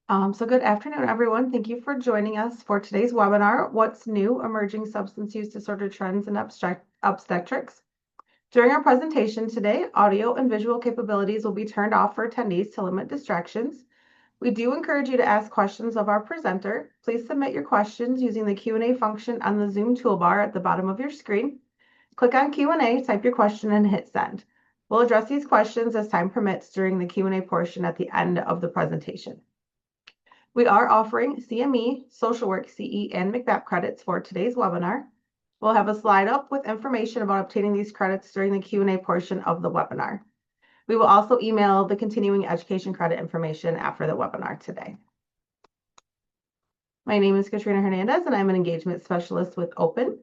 Good afternoon, everyone. Thank you for joining us for today's webinar, What's New? Emerging Substance Use Disorder Trends in Obstetrics. During our presentation today, audio and visual capabilities will be turned off for attendees to limit distractions. We do encourage you to ask questions of our presenter. Please submit your questions using the Q&A function on the Zoom toolbar at the bottom of your screen. Click on Q&A, type your question, and hit send. We'll address these questions as time permits during the Q&A portion at the end of the presentation. We are offering CME, Social Work CE, and McBAP credits for today's webinar. We'll have a slide up with information about obtaining these credits during the Q&A portion of the webinar. We will also email the continuing education credit information after the webinar today. My name is Katrina Hernandez, and I'm an engagement specialist with OPEN.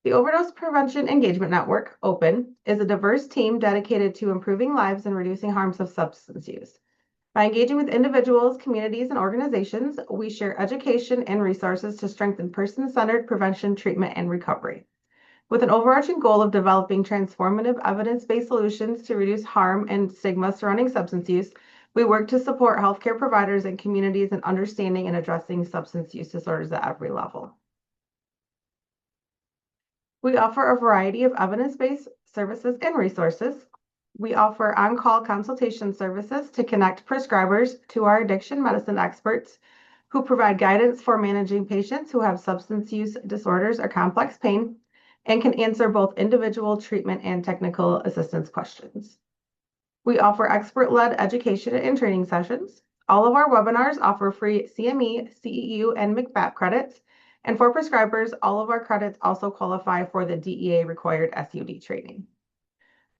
The Overdose Prevention Engagement Network, OPEN, is a diverse team dedicated to improving lives and reducing harms of substance use. By engaging with individuals, communities, and organizations, we share education and resources to strengthen person-centered prevention, treatment, and recovery. With an overarching goal of developing transformative evidence-based solutions to reduce harm and stigma surrounding substance use, we work to support healthcare providers and communities in understanding and addressing substance use disorders at every level. We offer a variety of evidence-based services and resources. We offer on-call consultation services to connect prescribers to our addiction medicine experts who provide guidance for managing patients who have substance use disorders or complex pain and can answer both individual treatment and technical assistance questions. We offer expert-led education and training sessions. All of our webinars offer free CME, CEU, and McBAP credits, and for prescribers, all of our credits also qualify for the DEA required SUD training.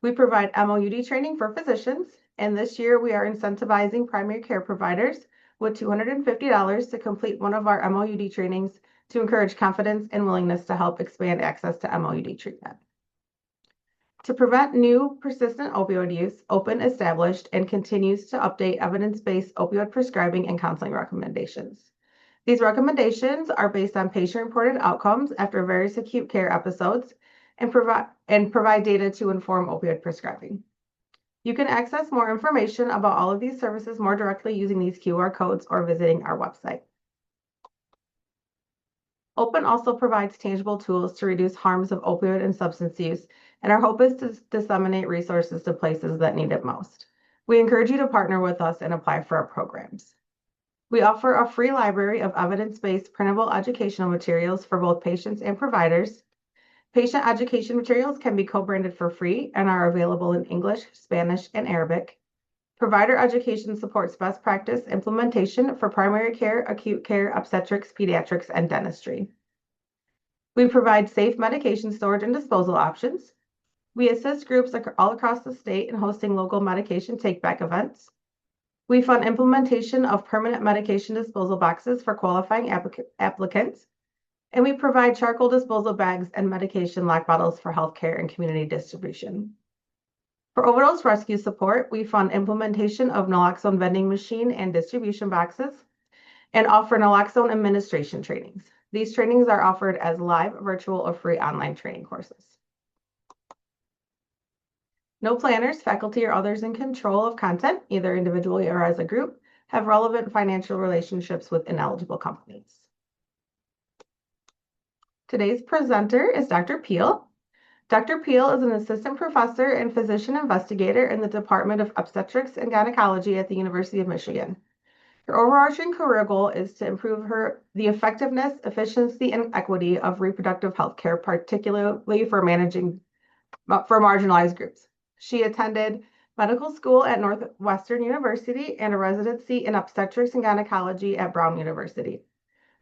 We provide MOUD training for physicians, and this year we are incentivizing primary care providers with $250 to complete one of our MOUD trainings to encourage confidence and willingness to help expand access to MOUD treatment. To prevent new persistent opioid use, OPEN established and continues to update evidence-based opioid prescribing and counseling recommendations. These recommendations are based on patient-reported outcomes after various acute care episodes and provide data to inform opioid prescribing. You can access more information about all of these services more directly using these QR codes or visiting our website. OPEN also provides tangible tools to reduce harms of opioid and substance use, and our hope is to disseminate resources to places that need it most. We encourage you to partner with us and apply for our programs. We offer a free library of evidence-based printable educational materials for both patients and providers. Patient education materials can be co-branded for free and are available in English, Spanish, and Arabic. Provider education supports best practice implementation for primary care, acute care, obstetrics, pediatrics, and dentistry. We provide safe medication storage and disposal options. We assist groups all across the state in hosting local medication take-back events. We fund implementation of permanent medication disposal boxes for qualifying applicants. And we provide charcoal disposal bags and medication lock bottles for healthcare and community distribution. For overdose rescue support, we fund implementation of naloxone vending machine and distribution boxes and offer naloxone administration trainings. These trainings are offered as live, virtual, or free online training courses. No planners, faculty, or others in control of content, either individually or as a group, have relevant financial relationships with ineligible companies. Today's presenter is Dr. Peel. Dr. Peel is an assistant professor and physician investigator in the Department of Obstetrics and Gynecology at the University of Michigan. Her overarching career goal is to improve the effectiveness, efficiency, and equity of reproductive health care, particularly for marginalized groups. She attended medical school at Northwestern University and a residency in obstetrics and gynecology at Brown University.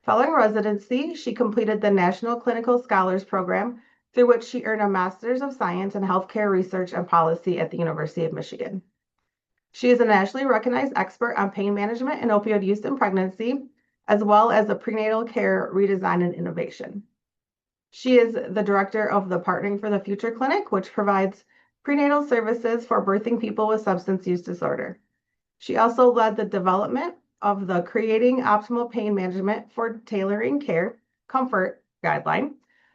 Following residency, she completed the National Clinical Scholars Program, through which she earned a Master's of Science in Healthcare Research and Policy at the University of Michigan. She is a nationally recognized expert on pain management and opioid use in pregnancy, as well as a prenatal care redesign and innovation. She is the director of the Partnering for the Future Clinic, which provides prenatal services for birthing people with substance use disorder. She also led the development of the Creating Optimal Pain Management for Tailoring Care Comfort Guideline,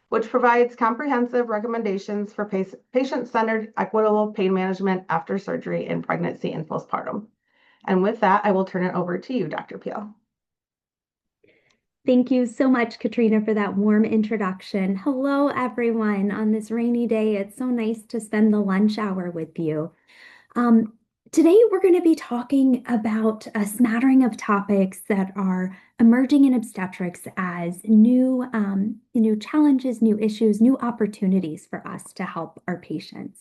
which provides comprehensive recommendations for patient-centered, equitable pain management after surgery in pregnancy and postpartum. And with that, I will turn it over to you, Dr. Peel. Thank you so much, Katrina, for that warm introduction. Hello, everyone. On this rainy day, it's so nice to spend the lunch hour with you. Today, we're going to be talking about a smattering of topics that are emerging in obstetrics as new challenges, new issues, new opportunities for us to help our patients.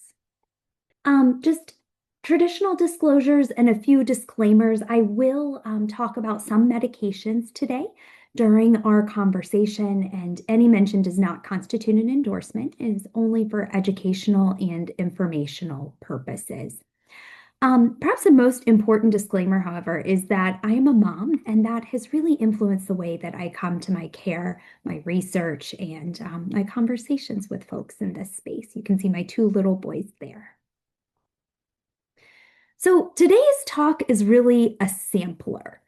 Just traditional disclosures and a few disclaimers. I will talk about some medications today during our conversation, and any mention does not constitute an endorsement. It is only for educational and informational purposes. Perhaps the most important disclaimer, however, is that I am a mom, and that has really influenced the way that I come to my care, my research, and my conversations with folks in this space. You can see my two little boys there. So today's talk is really a sampler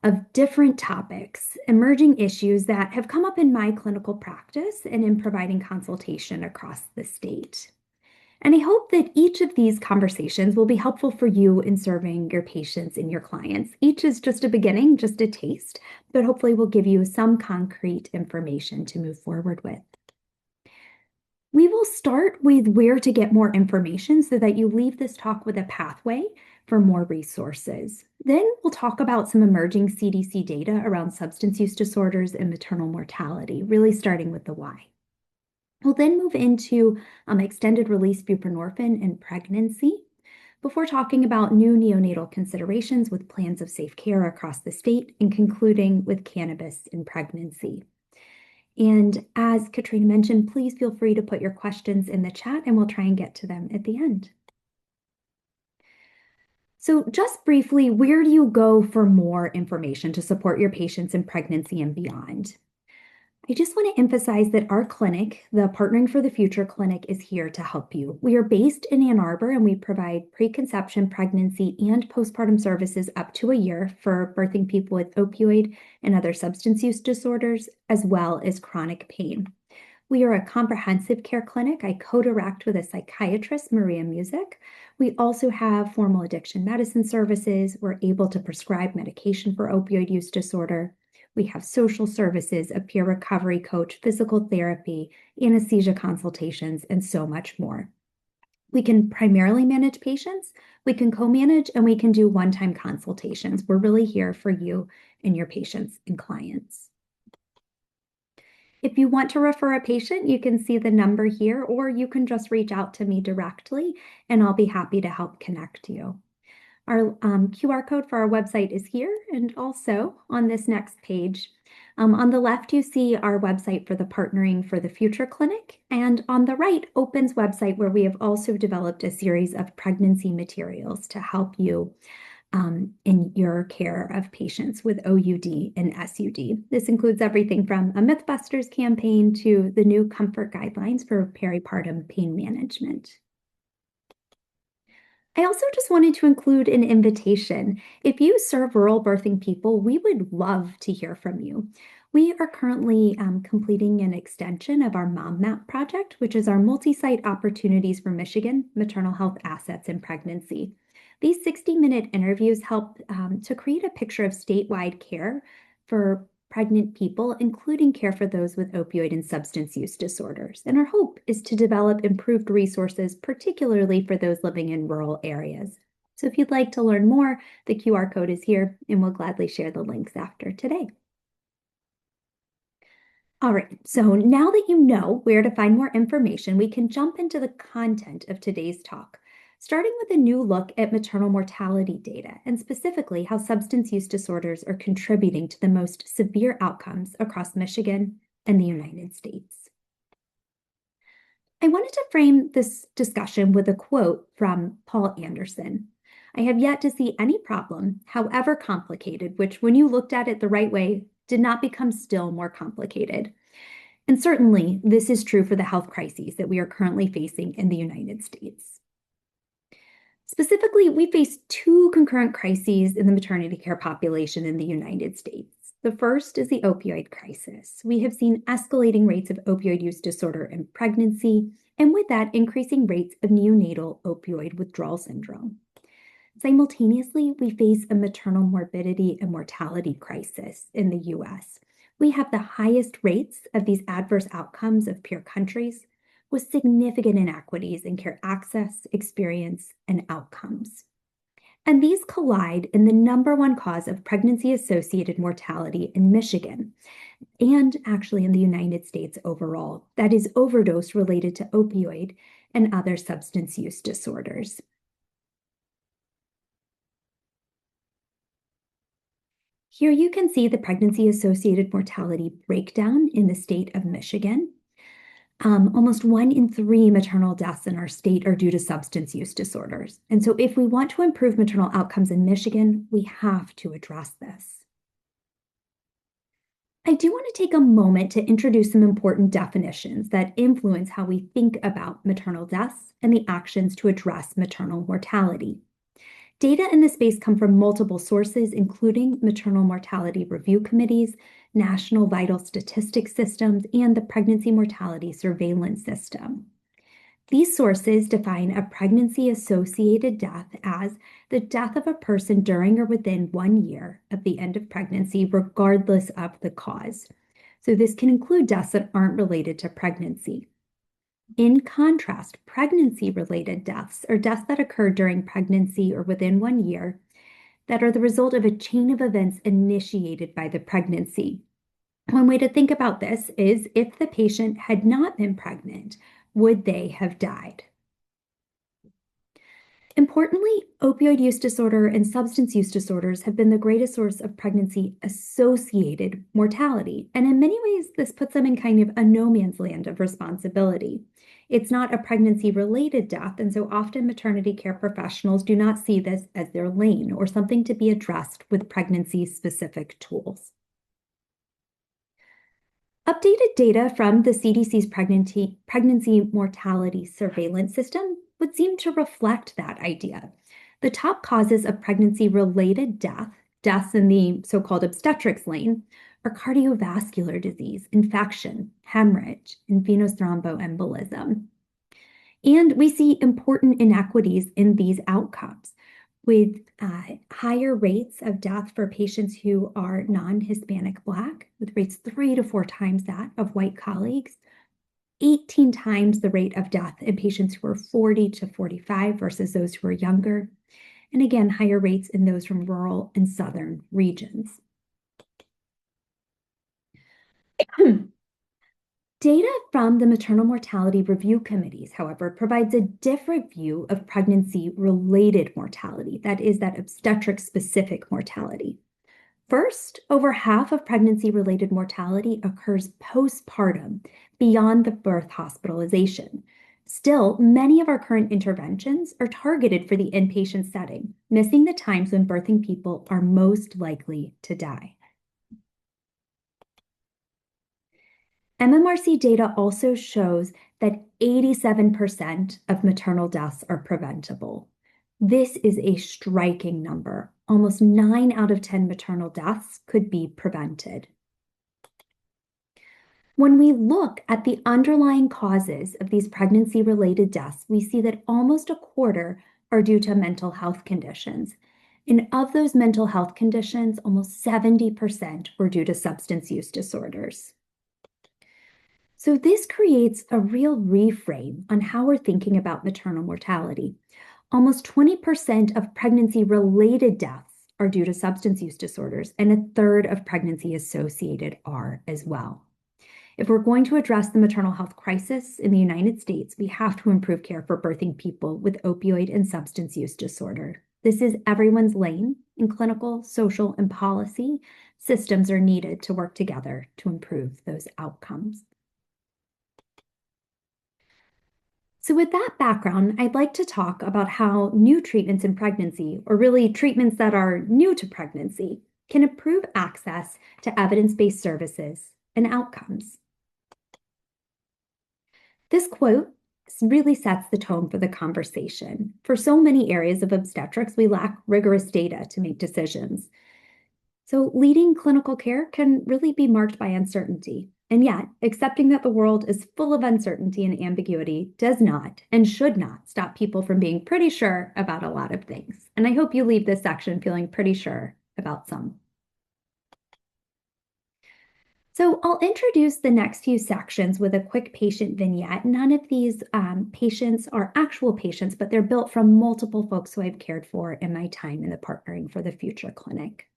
of different topics, emerging issues that have come up in my clinical practice and in providing consultation across the state. And I hope that each of these conversations will be helpful for you in serving your patients and your clients. Each is just a beginning, just a taste, but hopefully will give you some concrete information to move forward with. We will start with where to get more information so that you leave this talk with a pathway for more resources. Then we'll talk about some emerging CDC data around substance use disorders and maternal mortality, really starting with the why. We'll then move into extended release buprenorphine in pregnancy before talking about new neonatal considerations with plans of safe care across the state and concluding with cannabis in pregnancy. And as Katrina mentioned, please feel free to put your questions in the chat and we'll try and get to them at the end. So just briefly, where do you go for more information to support your patients in pregnancy and beyond? I just want to emphasize that our clinic, the Partnering for the Future clinic, is here to help you. We are based in Ann Arbor and we provide preconception, pregnancy, and postpartum services up to a year for birthing people with opioid and other substance use disorders, as well as chronic pain. We are a comprehensive care clinic. I co-direct with a psychiatrist, Maria Music. We also have formal addiction medicine services. We're able to prescribe medication for opioid use disorder. We have social services, a peer recovery coach, physical therapy, anesthesia consultations, and so much more. We can primarily manage patients, we can co-manage, and we can do one-time consultations. We're really here for you and your patients and clients. If you want to refer a patient, you can see the number here, or you can just reach out to me directly, and I'll be happy to help connect you. Our QR code for our website is here, and also on this next page. On the left, you see our website for the Partnering for the Future clinic, and on the right, Open's website, where we have also developed a series of pregnancy materials to help you in your care of patients with OUD and SUD. This includes everything from a Mythbusters campaign to the new comfort guidelines for peripartum pain management. I also just wanted to include an invitation. If you serve rural birthing people, we would love to hear from you. We are currently completing an extension of our Mom Map project, which is our multi-site opportunities for Michigan maternal health assets in pregnancy. These 60-minute interviews help to create a picture of statewide care for pregnant people, including care for those with opioid and substance use disorders. And our hope is to develop improved resources, particularly for those living in rural areas. So if you'd like to learn more, the QR code is here, and we'll gladly share the links after today. All right, so now that you know where to find more information, we can jump into the content of today's talk, starting with a new look at maternal mortality data, and specifically how substance use disorders are contributing to the most severe outcomes across Michigan and the United States. I wanted to frame this discussion with a quote from Paul Anderson. I have yet to see any problem, however complicated, which when you looked at it the right way, did not become still more complicated. And certainly, this is true for the health crises that we are currently facing in the United States. Specifically, we face two concurrent crises in the maternity care population in the United States. The first is the opioid crisis. We have seen escalating rates of opioid use disorder in pregnancy, and with that, increasing rates of neonatal opioid withdrawal syndrome. Simultaneously, we face a maternal morbidity and mortality crisis in the US. We have the highest rates of these adverse outcomes of peer countries, with significant inequities in care access, experience, and outcomes. And these collide in the number one cause of pregnancy-associated mortality in Michigan, and actually in the United States overall. That is overdose related to opioid and other substance use disorders. Here you can see the pregnancy-associated mortality breakdown in the state of Michigan. Almost 1 in 3 maternal deaths in our state are due to substance use disorders. And so if we want to improve maternal outcomes in Michigan, we have to address this. I do want to take a moment to introduce some important definitions that influence how we think about maternal deaths and the actions to address maternal mortality. Data in this space come from multiple sources, including maternal mortality review committees, national vital statistics systems, and the pregnancy mortality surveillance system. These sources define a pregnancy-associated death as the death of a person during or within 1 year of the end of pregnancy, regardless of the cause. So this can include deaths that aren't related to pregnancy. In contrast, pregnancy-related deaths are deaths that occur during pregnancy or within 1 year that are the result of a chain of events initiated by the pregnancy. One way to think about this is if the patient had not been pregnant, would they have died? Importantly, opioid use disorder and substance use disorders have been the greatest source of pregnancy-associated mortality. And in many ways, this puts them in kind of a no man's land of responsibility. It's not a pregnancy-related death, and so often maternity care professionals do not see this as their lane or something to be addressed with pregnancy-specific tools. Updated data from the CDC's pregnancy mortality surveillance system would seem to reflect that idea. The top causes of pregnancy-related deaths in the so-called obstetrics lane, are cardiovascular disease, infection, hemorrhage, and venous thromboembolism. And we see important inequities in these outcomes, with higher rates of death for patients who are non-Hispanic Black, with rates 3 to 4 times that of white colleagues, 18 times the rate of death in patients who are 40 to 45 versus those who are younger, and again, higher rates in those from rural and southern regions. Data from the maternal mortality review committees, however, provides a different view of pregnancy-related mortality, that is, that obstetric-specific mortality. First, over half of pregnancy-related mortality occurs postpartum, beyond the birth hospitalization. Still, many of our current interventions are targeted for the inpatient setting, missing the times when birthing people are most likely to die. MMRC data also shows that 87% of maternal deaths are preventable. This is a striking number. Almost 9 out of 10 maternal deaths could be prevented. When we look at the underlying causes of these pregnancy-related deaths, we see that almost a quarter are due to mental health conditions. And of those mental health conditions, almost 70% were due to substance use disorders. So this creates a real reframe on how we're thinking about maternal mortality. Almost 20% of pregnancy-related deaths are due to substance use disorders, and a third of pregnancy-associated are as well. If we're going to address the maternal health crisis in the United States, we have to improve care for birthing people with opioid and substance use disorder. This is everyone's lane, and clinical, social, and policy systems are needed to work together to improve those outcomes. So with that background, I'd like to talk about how new treatments in pregnancy, or really treatments that are new to pregnancy, can improve access to evidence-based services and outcomes. This quote really sets the tone for the conversation. For so many areas of obstetrics, we lack rigorous data to make decisions. So leading clinical care can really be marked by uncertainty. And yet, accepting that the world is full of uncertainty and ambiguity does not and should not stop people from being pretty sure about a lot of things. And I hope you leave this section feeling pretty sure about some. So I'll introduce the next few sections with a quick patient vignette. None of these patients are actual patients, but they're built from multiple folks who I've cared for in my time in the Partnering for the Future clinic.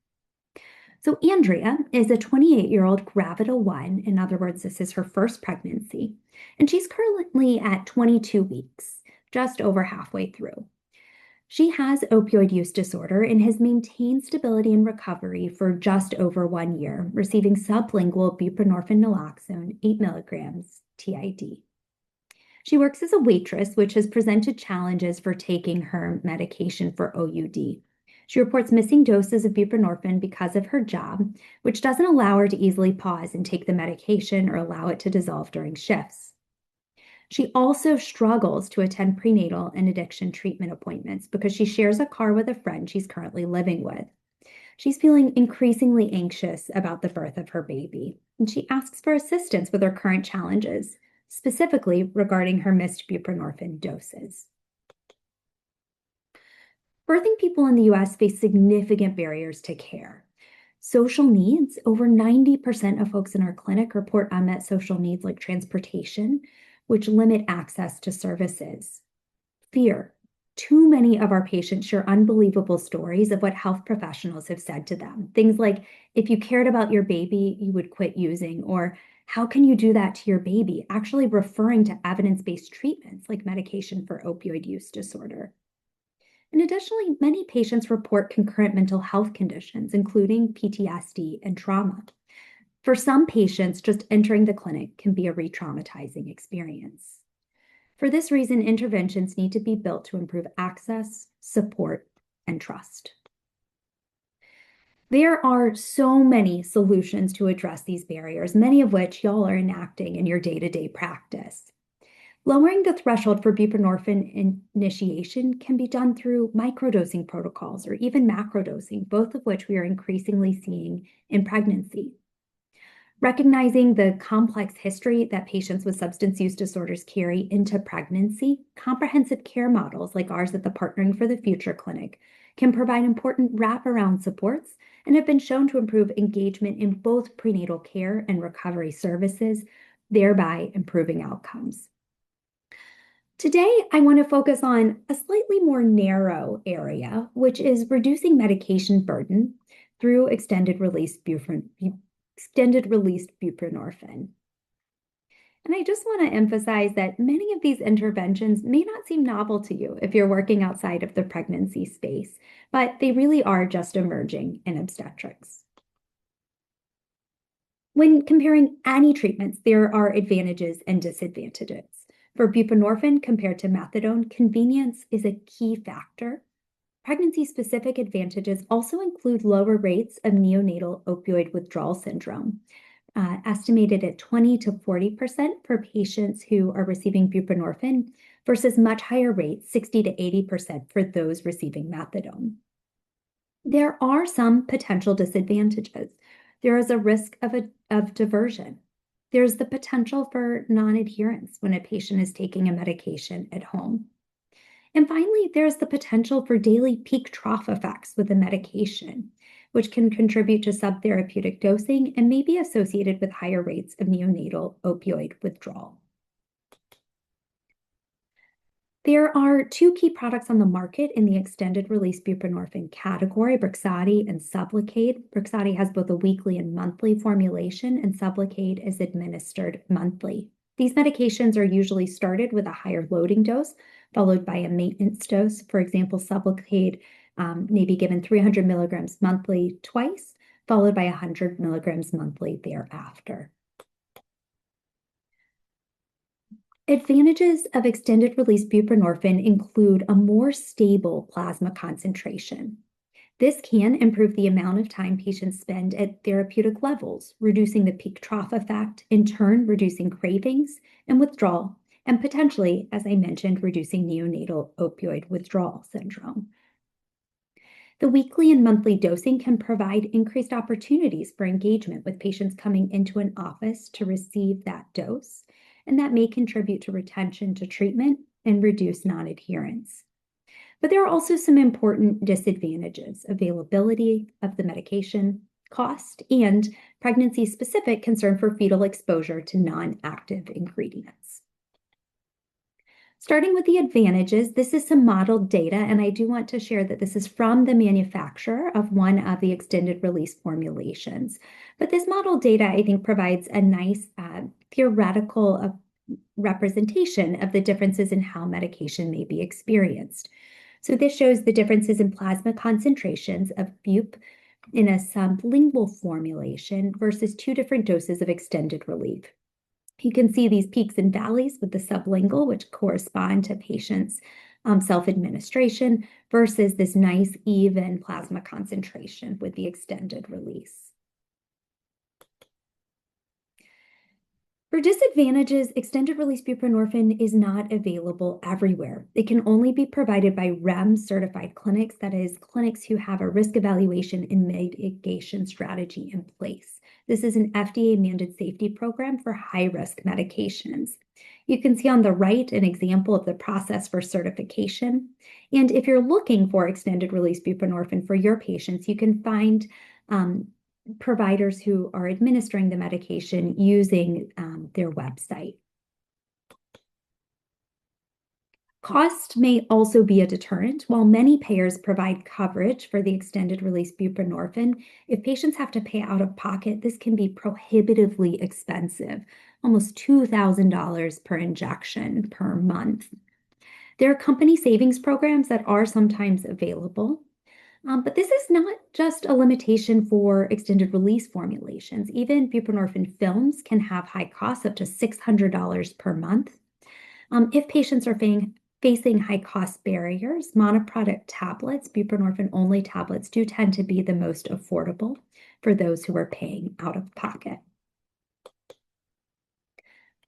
So Andrea is a 28-year-old gravida 1. In other words, this is her first pregnancy, and she's currently at 22 weeks, just over halfway through. She has opioid use disorder and has maintained stability and recovery for just over 1 year, receiving sublingual buprenorphine naloxone 8 milligrams TID. She works as a waitress, which has presented challenges for taking her medication for OUD. She reports missing doses of buprenorphine because of her job, which doesn't allow her to easily pause and take the medication or allow it to dissolve during shifts. She also struggles to attend prenatal and addiction treatment appointments because she shares a car with a friend she's currently living with. She's feeling increasingly anxious about the birth of her baby, and she asks for assistance with her current challenges, specifically regarding her missed buprenorphine doses. Birthing people in the US face significant barriers to care. Social needs, over 90% of folks in our clinic report unmet social needs like transportation, which limit access to services. Fear. Too many of our patients share unbelievable stories of what health professionals have said to them. Things like, if you cared about your baby, you would quit using, or how can you do that to your baby? Actually referring to evidence-based treatments like medication for opioid use disorder. And additionally, many patients report concurrent mental health conditions, including PTSD and trauma. For some patients, just entering the clinic can be a re-traumatizing experience. For this reason, interventions need to be built to improve access, support, and trust. There are so many solutions to address these barriers, many of which y'all are enacting in your day-to-day practice. Lowering the threshold for buprenorphine initiation can be done through microdosing protocols or even macrodosing, both of which we are increasingly seeing in pregnancy. Recognizing the complex history that patients with substance use disorders carry into pregnancy, comprehensive care models like ours at the Partnering for the Future clinic can provide important wraparound supports and have been shown to improve engagement in both prenatal care and recovery services, thereby improving outcomes. Today, I want to focus on a slightly more narrow area, which is reducing medication burden through extended-release buprenorphine. And I just want to emphasize that many of these interventions may not seem novel to you if you're working outside of the pregnancy space, but they really are just emerging in obstetrics. When comparing any treatments, there are advantages and disadvantages. For buprenorphine compared to methadone, convenience is a key factor. Pregnancy-specific advantages also include lower rates of neonatal opioid withdrawal syndrome, estimated at 20 to 40% for patients who are receiving buprenorphine versus much higher rates, 60 to 80% for those receiving methadone. There are some potential disadvantages. There is a risk of diversion. There's the potential for non-adherence when a patient is taking a medication at home. And finally, there's the potential for daily peak trough effects with the medication, which can contribute to subtherapeutic dosing and may be associated with higher rates of neonatal opioid withdrawal. There are two key products on the market in the extended-release buprenorphine category, Brixadi and Sublocade. Brixadi has both a weekly and monthly formulation, and Sublocade is administered monthly. These medications are usually started with a higher loading dose, followed by a maintenance dose. For example, Sublocade may be given 300 milligrams monthly twice, followed by 100 milligrams monthly thereafter. Advantages of extended-release buprenorphine include a more stable plasma concentration. This can improve the amount of time patients spend at therapeutic levels, reducing the peak-trough effect, in turn reducing cravings and withdrawal, and potentially, as I mentioned, reducing neonatal opioid withdrawal syndrome. The weekly and monthly dosing can provide increased opportunities for engagement with patients coming into an office to receive that dose, and that may contribute to retention to treatment and reduce non-adherence. But there are also some important disadvantages: availability of the medication, cost, and pregnancy-specific concern for fetal exposure to non-active ingredients. Starting with the advantages, this is some modeled data, and I do want to share that this is from the manufacturer of one of the extended release formulations. But this modeled data, I think, provides a nice theoretical representation of the differences in how medication may be experienced. So this shows the differences in plasma concentrations of bup in a sublingual formulation versus 2 different doses of extended relief. You can see these peaks and valleys with the sublingual, which correspond to patients' self-administration, versus this nice even plasma concentration with the extended release. For disadvantages, extended release buprenorphine is not available everywhere. It can only be provided by REMS certified clinics, that is, clinics who have a risk evaluation and mitigation strategy in place. This is an FDA-mandated safety program for high-risk medications. You can see on the right an example of the process for certification. And if you're looking for extended release buprenorphine for your patients, you can find providers who are administering the medication using their website. Cost may also be a deterrent. While many payers provide coverage for the extended release buprenorphine, if patients have to pay out of pocket, this can be prohibitively expensive, almost $2,000 per injection per month. There are company savings programs that are sometimes available. But this is not just a limitation for extended release formulations. Even buprenorphine films can have high costs, up to $600 per month. If patients are facing high cost barriers, monoproduct tablets, buprenorphine-only tablets, do tend to be the most affordable for those who are paying out of pocket.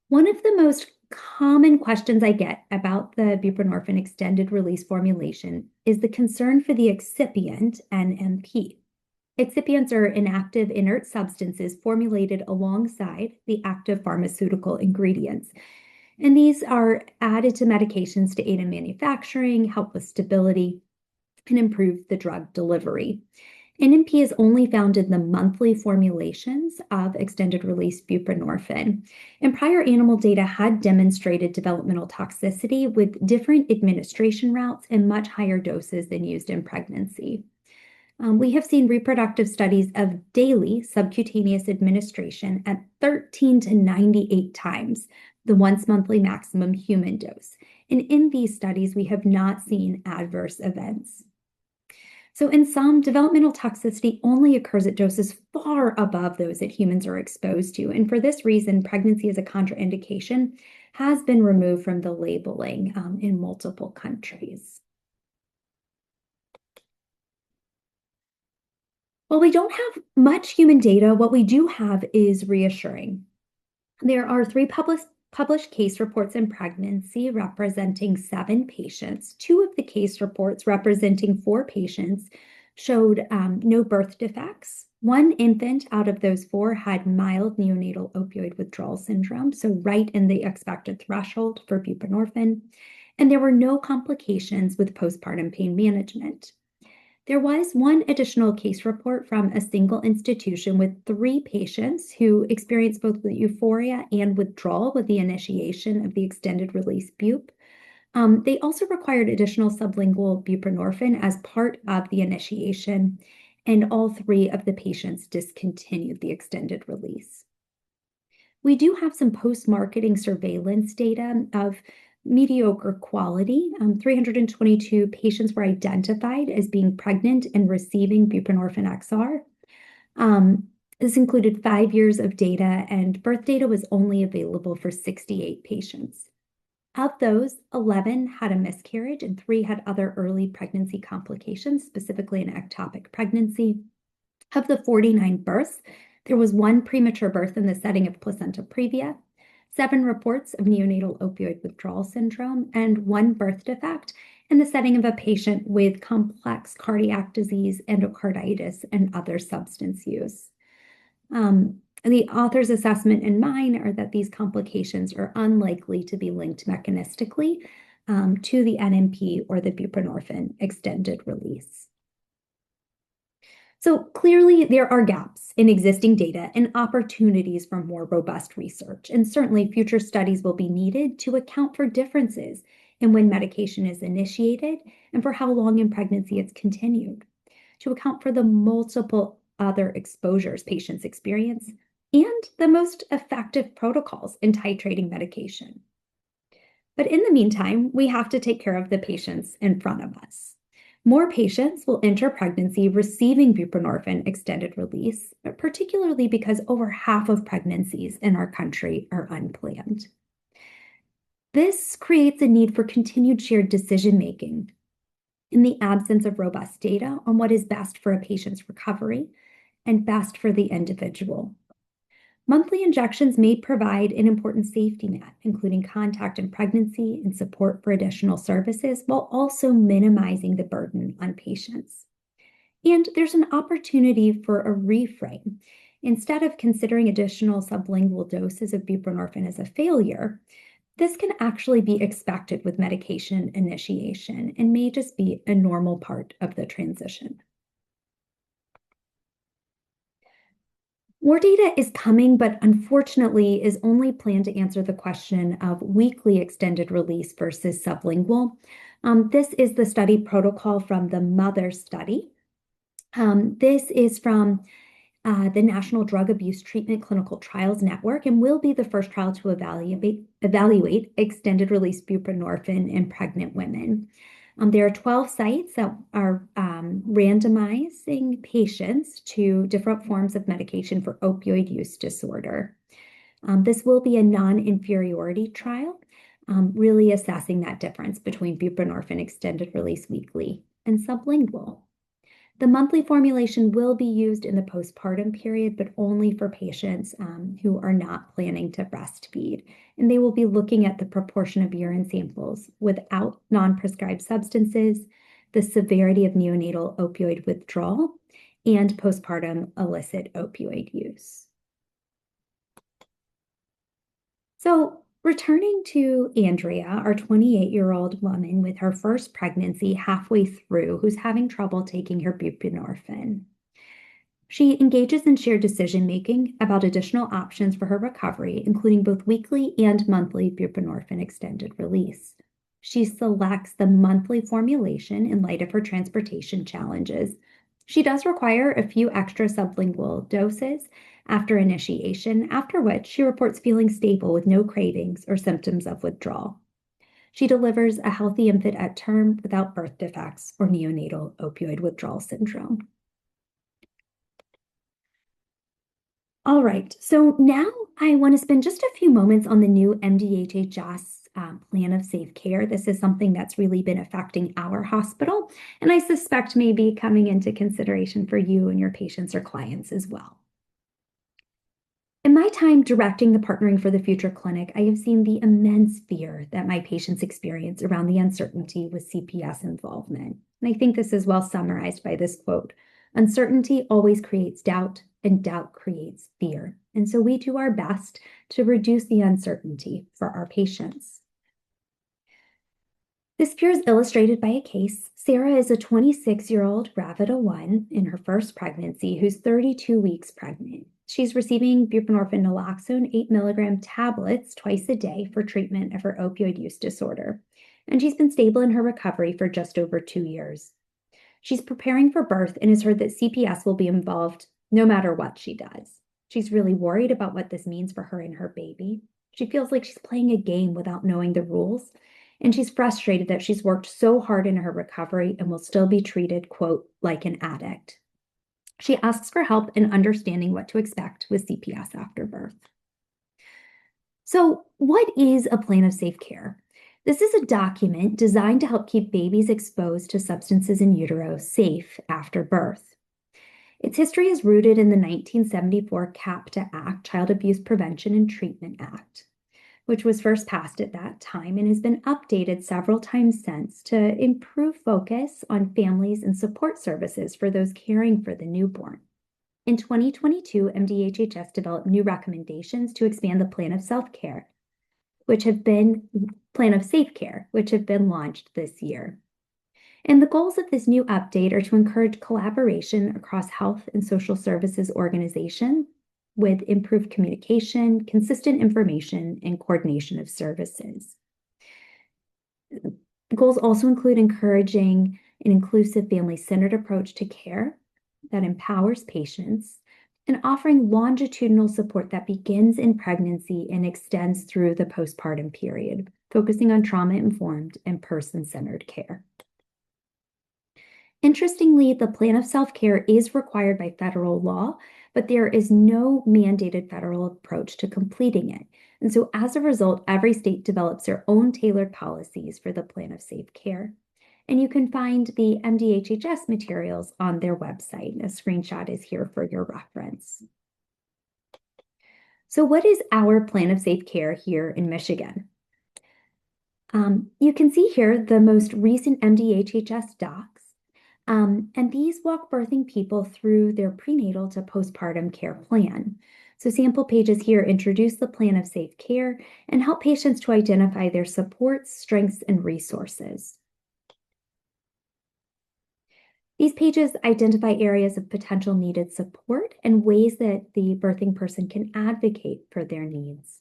One of the most common questions I get about the buprenorphine extended release formulation is the concern for the excipient, NMP. Excipients are inactive inert substances formulated alongside the active pharmaceutical ingredients. And these are added to medications to aid in manufacturing, help with stability, and improve the drug delivery. NMP is only found in the monthly formulations of extended release buprenorphine. And prior animal data had demonstrated developmental toxicity with different administration routes and much higher doses than used in pregnancy. We have seen reproductive studies of daily subcutaneous administration at 13 to 98 times the once monthly maximum human dose. And in these studies, we have not seen adverse events. So in some, developmental toxicity only occurs at doses far above those that humans are exposed to. And for this reason, pregnancy as a contraindication has been removed from the labeling in multiple countries. While we don't have much human data, what we do have is reassuring. There are 3 published case reports in pregnancy representing 7 patients. 2 of the case reports representing 4 patients showed no birth defects. 1 infant out of those 4 had mild neonatal opioid withdrawal syndrome, so right in the expected threshold for buprenorphine, and there were no complications with postpartum pain management. There was 1 additional case report from a single institution with 3 patients who experienced both euphoria and withdrawal with the initiation of the extended release bup. They also required additional sublingual buprenorphine as part of the initiation, and all 3 of the patients discontinued the extended release. We do have some post-marketing surveillance data of mediocre quality. 322 patients were identified as being pregnant and receiving buprenorphine XR. This included 5 years of data, and birth data was only available for 68 patients. Of those, 11 had a miscarriage and 3 had other early pregnancy complications, specifically an ectopic pregnancy. Of the 49 births, there was 1 premature birth in the setting of placenta previa, 7 reports of neonatal opioid withdrawal syndrome, and 1 birth defect, in the setting of a patient with complex cardiac disease, endocarditis, and other substance use. The author's assessment and mine are that these complications are unlikely to be linked mechanistically to the NMP or the buprenorphine extended release. So clearly, there are gaps in existing data and opportunities for more robust research, and certainly future studies will be needed to account for differences in when medication is initiated and for how long in pregnancy it's continued, to account for the multiple other exposures patients experience and the most effective protocols in titrating medication. But in the meantime, we have to take care of the patients in front of us. More patients will enter pregnancy receiving buprenorphine extended release, particularly because over half of pregnancies in our country are unplanned. This creates a need for continued shared decision-making in the absence of robust data on what is best for a patient's recovery and best for the individual. Monthly injections may provide an important safety net, including contact in pregnancy and support for additional services, while also minimizing the burden on patients. And there's an opportunity for a reframe. Instead of considering additional sublingual doses of buprenorphine as a failure, this can actually be expected with medication initiation and may just be a normal part of the transition. More data is coming, but unfortunately is only planned to answer the question of weekly extended release versus sublingual. This is the study protocol from the MOTHER study. This is from the National Drug Abuse Treatment Clinical Trials Network and will be the first trial to evaluate extended release buprenorphine in pregnant women. There are 12 sites that are randomizing patients to different forms of medication for opioid use disorder. This will be a non-inferiority trial, really assessing that difference between buprenorphine extended release weekly and sublingual. The monthly formulation will be used in the postpartum period, but only for patients who are not planning to breastfeed. And they will be looking at the proportion of urine samples without non-prescribed substances, the severity of neonatal opioid withdrawal, and postpartum illicit opioid use. So, returning to Andrea, our 28-year-old woman with her first pregnancy halfway through who's having trouble taking her buprenorphine. She engages in shared decision-making about additional options for her recovery, including both weekly and monthly buprenorphine extended release. She selects the monthly formulation in light of her transportation challenges. She does require a few extra sublingual doses after initiation, after which she reports feeling stable with no cravings or symptoms of withdrawal. She delivers a healthy infant at term without birth defects or neonatal opioid withdrawal syndrome. All right, so now I want to spend just a few moments on the new MDHHS plan of safe care. This is something that's really been affecting our hospital, and I suspect may be coming into consideration for you and your patients or clients as well. In my time directing the Partnering for the Future clinic, I have seen the immense fear that my patients experience around the uncertainty with CPS involvement. And I think this is well summarized by this quote: "Uncertainty always creates doubt, and doubt creates fear." And so we do our best to reduce the uncertainty for our patients. This fear is illustrated by a case. Sarah is a 26-year-old Gravida 1 in her first pregnancy who's 32 weeks pregnant. She's receiving buprenorphine naloxone 8 milligram tablets twice a day for treatment of her opioid use disorder. And she's been stable in her recovery for just over 2 years. She's preparing for birth and has heard that CPS will be involved no matter what she does. She's really worried about what this means for her and her baby. She feels like she's playing a game without knowing the rules. And she's frustrated that she's worked so hard in her recovery and will still be treated, quote, like an addict. She asks for help in understanding what to expect with CPS after birth. So, what is a plan of safe care? This is a document designed to help keep babies exposed to substances in utero safe after birth. Its history is rooted in the 1974 CAPTA Act, Child Abuse Prevention and Treatment Act. which was first passed at that time and has been updated several times since to improve focus on families and support services for those caring for the newborn. In 2022, MDHHS developed new recommendations to expand the plan of self-care, plan of safe care, which have been launched this year. And the goals of this new update are to encourage collaboration across health and social services organizations with improved communication, consistent information, and coordination of services. The goals also include encouraging an inclusive family-centered approach to care that empowers patients and offering longitudinal support that begins in pregnancy and extends through the postpartum period, focusing on trauma-informed and person-centered care. Interestingly, the plan of self-care is required by federal law, but there is no mandated federal approach to completing it. And so as a result, every state develops their own tailored policies for the plan of safe care. And you can find the MDHHS materials on their website. A screenshot is here for your reference. So what is our plan of safe care here in Michigan? You can see here the most recent MDHHS docs. And these walk birthing people through their prenatal to postpartum care plan. So sample pages here introduce the plan of safe care and help patients to identify their supports, strengths, and resources. These pages identify areas of potential needed support and ways that the birthing person can advocate for their needs.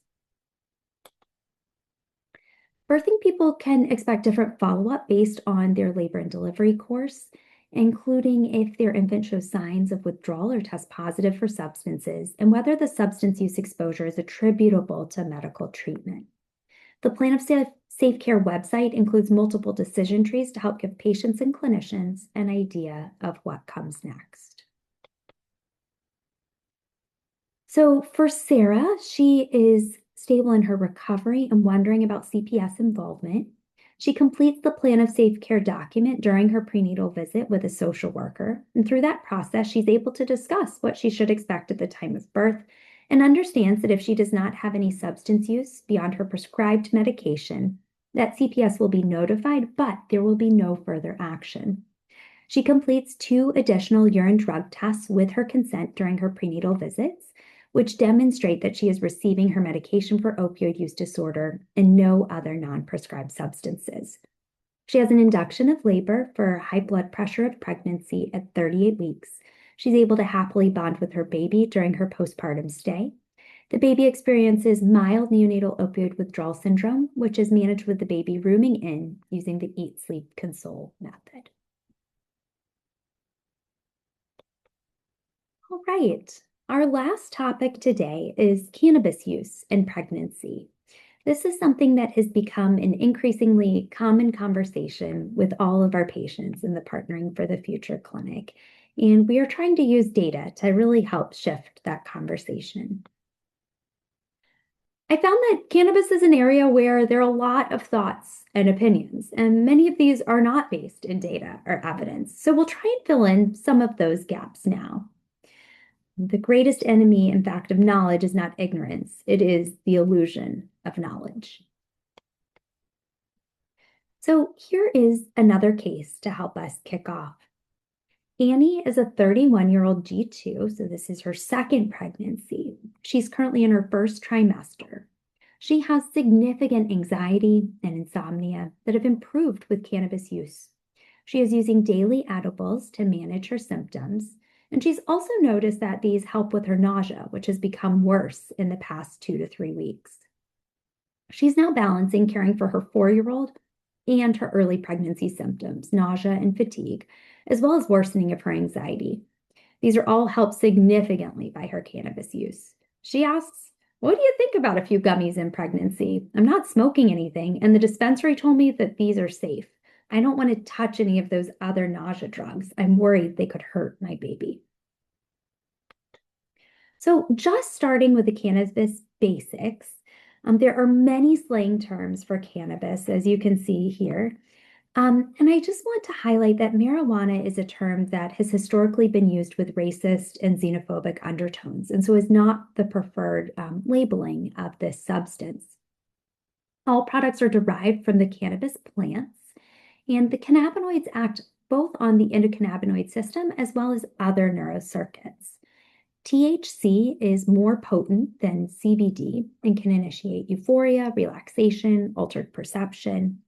Birthing people can expect different follow-up based on their labor and delivery course, including if their infant shows signs of withdrawal or tests positive for substances, and whether the substance use exposure is attributable to medical treatment. The Plan of Safe Care website includes multiple decision trees to help give patients and clinicians an idea of what comes next. So for Sarah, she is stable in her recovery and wondering about CPS involvement. She completes the Plan of Safe Care document during her prenatal visit with a social worker. And through that process, she's able to discuss what she should expect at the time of birth and understands that if she does not have any substance use beyond her prescribed medication, that CPS will be notified, but there will be no further action. She completes 2 additional urine drug tests with her consent during her prenatal visits, which demonstrate that she is receiving her medication for opioid use disorder and no other non-prescribed substances. She has an induction of labor for high blood pressure of pregnancy at 38 weeks. She's able to happily bond with her baby during her postpartum stay. The baby experiences mild neonatal opioid withdrawal syndrome, which is managed with the baby rooming in using the Eat, Sleep, Console method. All right. Our last topic today is cannabis use in pregnancy. This is something that has become an increasingly common conversation with all of our patients in the Partnering for the Future clinic, and we are trying to use data to really help shift that conversation. I found that cannabis is an area where there are a lot of thoughts and opinions, and many of these are not based in data or evidence. So we'll try and fill in some of those gaps now. The greatest enemy, in fact, of knowledge is not ignorance. It is the illusion of knowledge. So here is another case to help us kick off. Annie is a 31-year-old G2, so this is her second pregnancy. She's currently in her first trimester. She has significant anxiety and insomnia that have improved with cannabis use. She is using daily edibles to manage her symptoms. And she's also noticed that these help with her nausea, which has become worse in the past 2 to 3 weeks. She's now balancing caring for her 4-year-old and her early pregnancy symptoms, nausea and fatigue, as well as worsening of her anxiety. These are all helped significantly by her cannabis use. She asks, "What do you think about a few gummies in pregnancy? I'm not smoking anything, and the dispensary told me that these are safe. I don't want to touch any of those other nausea drugs. I'm worried they could hurt my baby." So just starting with the cannabis basics, there are many slang terms for cannabis, as you can see here. And I just want to highlight that marijuana is a term that has historically been used with racist and xenophobic undertones, and so is not the preferred labeling of this substance. All products are derived from the cannabis plants, and the cannabinoids act both on the endocannabinoid system as well as other neurocircuits. THC is more potent than CBD and can initiate euphoria, relaxation, altered perception.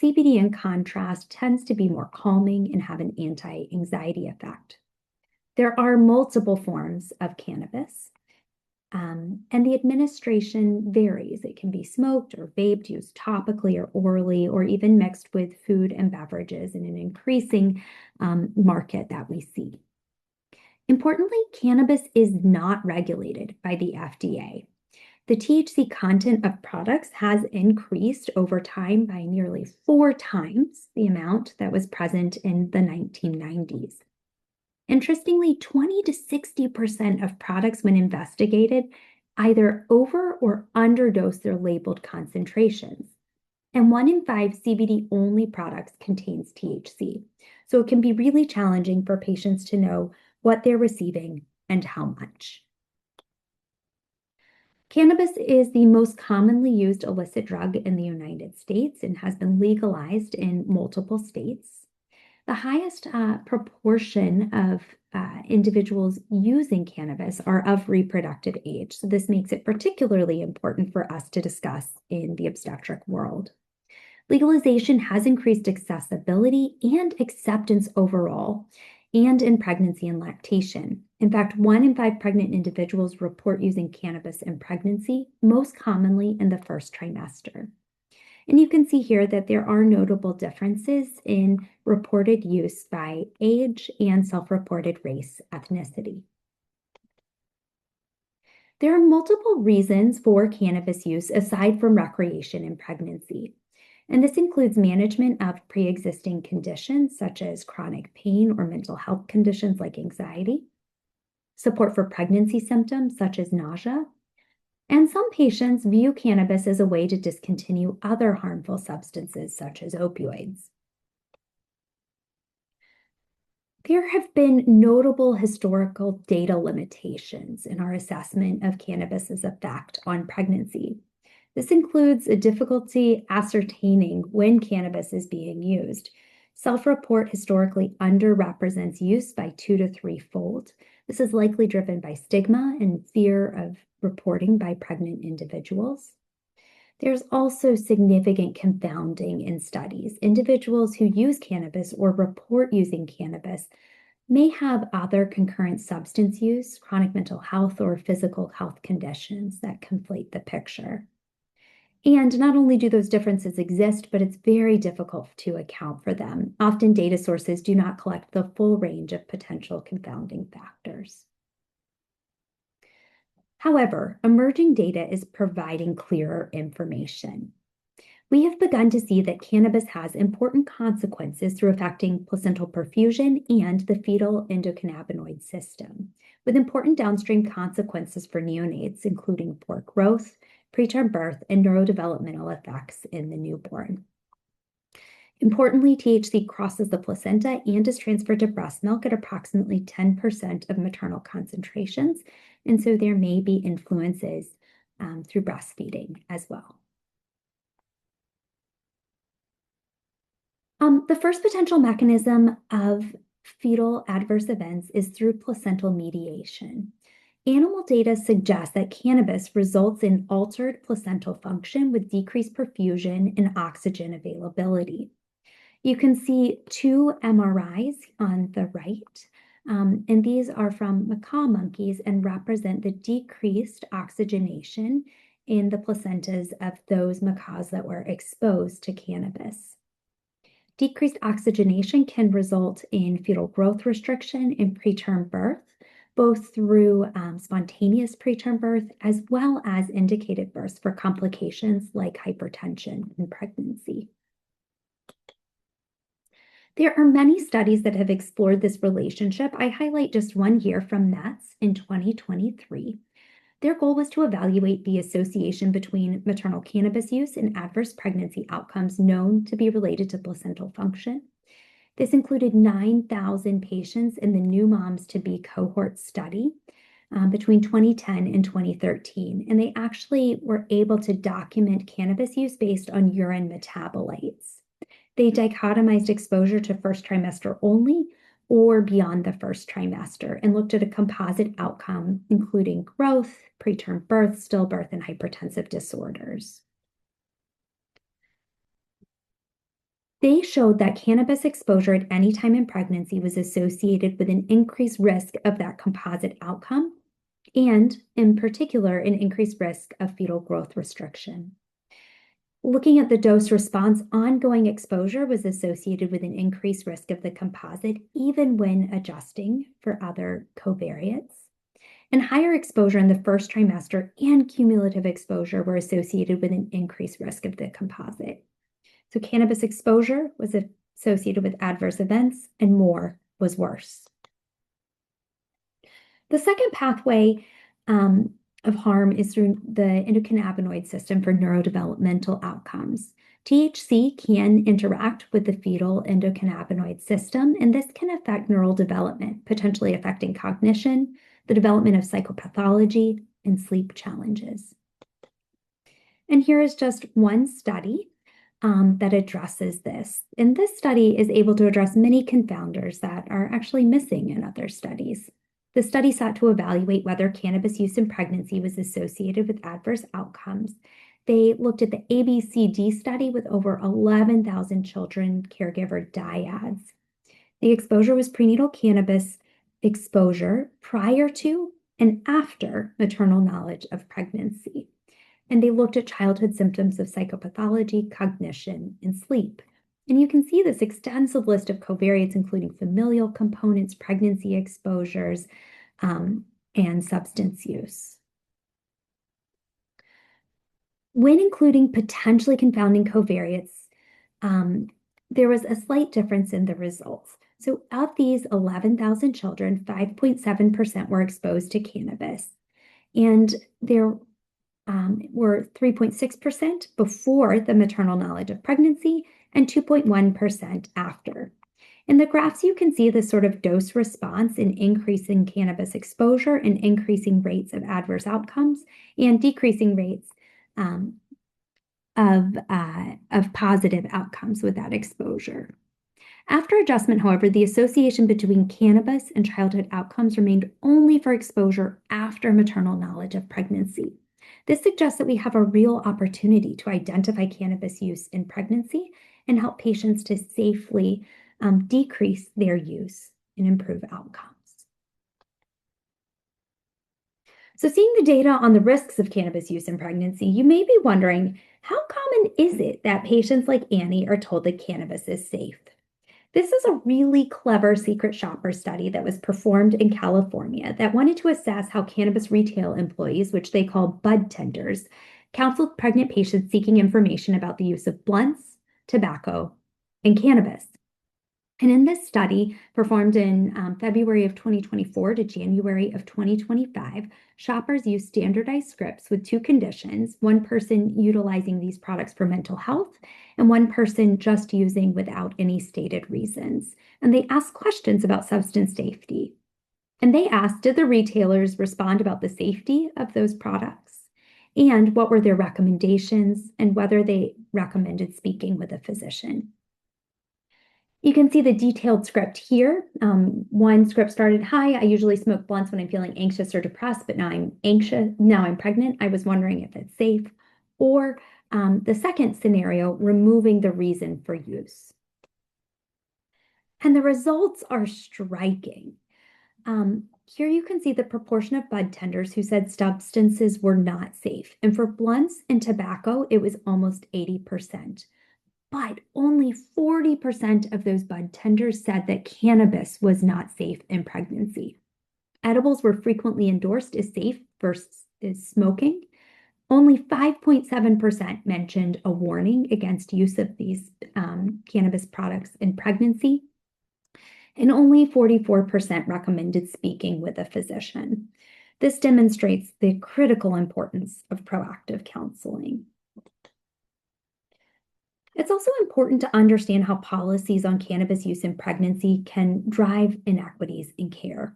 CBD, in contrast, tends to be more calming and have an anti-anxiety effect. There are multiple forms of cannabis, and the administration varies. It can be smoked or vaped, used topically or orally, or even mixed with food and beverages in an increasing market that we see. Importantly, cannabis is not regulated by the FDA. The THC content of products has increased over time by nearly 4 times the amount that was present in the 1990s. Interestingly, 20 to 60% of products, when investigated, either over or underdose their labeled concentrations. And 1 in 5 CBD-only products contains THC. So it can be really challenging for patients to know what they're receiving and how much. Cannabis is the most commonly used illicit drug in the United States and has been legalized in multiple states. The highest proportion of individuals using cannabis are of reproductive age, so this makes it particularly important for us to discuss in the obstetric world. Legalization has increased accessibility and acceptance overall, and in pregnancy and lactation. In fact, 1 in 5 pregnant individuals report using cannabis in pregnancy, most commonly in the first trimester. And you can see here that there are notable differences in reported use by age and self-reported race, ethnicity. There are multiple reasons for cannabis use aside from recreation in pregnancy. And this includes management of pre-existing conditions such as chronic pain or mental health conditions like anxiety, support for pregnancy symptoms such as nausea, and some patients view cannabis as a way to discontinue other harmful substances such as opioids. There have been notable historical data limitations in our assessment of cannabis's effect on pregnancy. This includes a difficulty ascertaining when cannabis is being used. Self-report historically underrepresents use by 2 to 3-fold. This is likely driven by stigma and fear of reporting by pregnant individuals. There's also significant confounding in studies. Individuals who use cannabis or report using cannabis may have other concurrent substance use, chronic mental health, or physical health conditions that conflate the picture. And not only do those differences exist, but it's very difficult to account for them. Often data sources do not collect the full range of potential confounding factors. However, emerging data is providing clearer information. We have begun to see that cannabis has important consequences through affecting placental perfusion and the fetal endocannabinoid system, with important downstream consequences for neonates, including poor growth, preterm birth, and neurodevelopmental effects in the newborn. Importantly, THC crosses the placenta and is transferred to breast milk at approximately 10% of maternal concentrations, and so there may be influences through breastfeeding as well. The first potential mechanism of fetal adverse events is through placental mediation. Animal data suggests that cannabis results in altered placental function with decreased perfusion and oxygen availability. You can see 2 MRIs on the right, and these are from macaque monkeys and represent the decreased oxygenation in the placentas of those macaques that were exposed to cannabis. Decreased oxygenation can result in fetal growth restriction in preterm birth, both through spontaneous preterm birth as well as indicated births for complications like hypertension in pregnancy. There are many studies that have explored this relationship. I highlight just one here from Metz in 2023. Their goal was to evaluate the association between maternal cannabis use and adverse pregnancy outcomes known to be related to placental function. This included 9,000 patients in the New Moms to Be cohort study. between 2010 and 2013, and they actually were able to document cannabis use based on urine metabolites. They dichotomized exposure to first trimester only or beyond the first trimester and looked at a composite outcome, including growth, preterm birth, stillbirth, and hypertensive disorders. They showed that cannabis exposure at any time in pregnancy was associated with an increased risk of that composite outcome, and in particular, an increased risk of fetal growth restriction. Looking at the dose response, ongoing exposure was associated with an increased risk of the composite, even when adjusting for other covariates. And higher exposure in the first trimester and cumulative exposure were associated with an increased risk of the composite. So cannabis exposure was associated with adverse events, and more was worse. The second pathway of harm is through the endocannabinoid system for neurodevelopmental outcomes. THC can interact with the fetal endocannabinoid system, and this can affect neural development, potentially affecting cognition, the development of psychopathology, and sleep challenges. And here is just one study that addresses this. And this study is able to address many confounders that are actually missing in other studies. The study sought to evaluate whether cannabis use in pregnancy was associated with adverse outcomes. They looked at the ABCD study with over 11,000 children caregiver dyads. The exposure was prenatal cannabis exposure prior to and after maternal knowledge of pregnancy. And they looked at childhood symptoms of psychopathology, cognition, and sleep. And you can see this extensive list of covariates, including familial components, pregnancy exposures, and substance use. When including potentially confounding covariates, there was a slight difference in the results. So of these 11,000 children, 5.7% were exposed to cannabis. And there were 3.6% before the maternal knowledge of pregnancy and 2.1% after. In the graphs, you can see the sort of dose response in increasing cannabis exposure and increasing rates of adverse outcomes and decreasing rates of positive outcomes with that exposure. After adjustment, however, the association between cannabis and childhood outcomes remained only for exposure after maternal knowledge of pregnancy. This suggests that we have a real opportunity to identify cannabis use in pregnancy and help patients to safely decrease their use and improve outcomes. So seeing the data on the risks of cannabis use in pregnancy, you may be wondering, how common is it that patients like Annie are told that cannabis is safe? This is a really clever secret shopper study that was performed in California that wanted to assess how cannabis retail employees, which they call bud tenders, counseled pregnant patients seeking information about the use of blunts, tobacco, and cannabis. And in this study, performed in February of 2024 to January of 2025, shoppers used standardized scripts with two conditions, one person utilizing these products for mental health and one person just using without any stated reasons. And they asked questions about substance safety. And they asked, did the retailers respond about the safety of those products? And what were their recommendations and whether they recommended speaking with a physician? You can see the detailed script here. One script started, hi, I usually smoke blunts when I'm feeling anxious or depressed, but now I'm anxious, now I'm pregnant. I was wondering if it's safe. Or the second scenario, removing the reason for use. And the results are striking. Here you can see the proportion of bud tenders who said substances were not safe. And for blunts and tobacco, it was almost 80%. But only 40% of those bud tenders said that cannabis was not safe in pregnancy. Edibles were frequently endorsed as safe versus smoking. Only 5.7% mentioned a warning against use of these cannabis products in pregnancy. And only 44% recommended speaking with a physician. This demonstrates the critical importance of proactive counseling. It's also important to understand how policies on cannabis use in pregnancy can drive inequities in care.